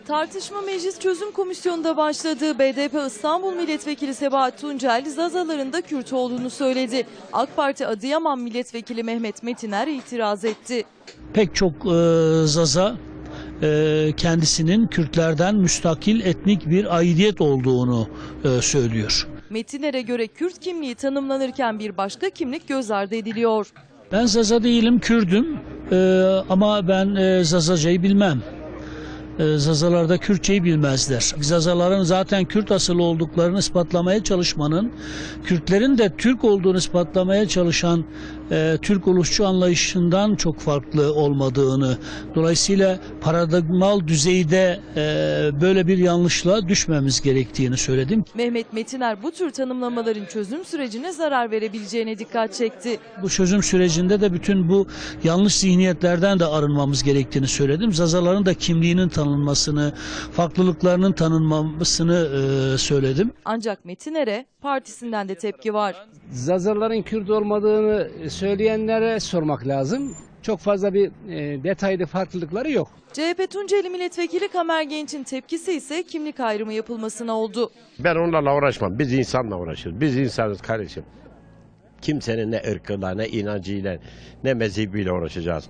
Tartışma Meclis Çözüm Komisyonu'nda başladı. BDP İstanbul Milletvekili Sebahat Tuncel, Zazaların da Kürt olduğunu söyledi. AK Parti Adıyaman Milletvekili Mehmet Metiner itiraz etti. Pek çok Zaza kendisinin Kürtlerden müstakil etnik bir aidiyet olduğunu söylüyor. Metiner'e göre Kürt kimliği tanımlanırken bir başka kimlik göz ardı ediliyor. Ben Zaza değilim, Kürdüm ama ben Zazacayı bilmem. Zazalar da Kürtçeyi bilmezler. Zazaların zaten Kürt asıllı olduklarını ispatlamaya çalışmanın, Kürtlerin de Türk olduğunu ispatlamaya çalışan Türk ulusçu anlayışından çok farklı olmadığını, dolayısıyla paradigmal düzeyde böyle bir yanlışlığa düşmemiz gerektiğini söyledim. Mehmet Metiner bu tür tanımlamaların çözüm sürecine zarar verebileceğine dikkat çekti. Bu çözüm sürecinde de bütün bu yanlış zihniyetlerden de arınmamız gerektiğini söyledim. Zazaların da kimliğinin tanınmasını, farklılıklarının tanınmasını söyledim. Ancak Metiner'e partisinden de tepki var. Zazaların Kürt olmadığını söyleyenlere sormak lazım. Çok fazla bir detaylı farklılıkları yok. CHP Tunceli Milletvekili Kamer Genç'in tepkisi ise kimlik ayrımı yapılmasına oldu. Ben onlarla uğraşmam. Biz insanla uğraşırız. Biz insanız kardeşim. Kimsenin ne ırkıyla, ne inancıyla, ne mezhebiyle uğraşacağız.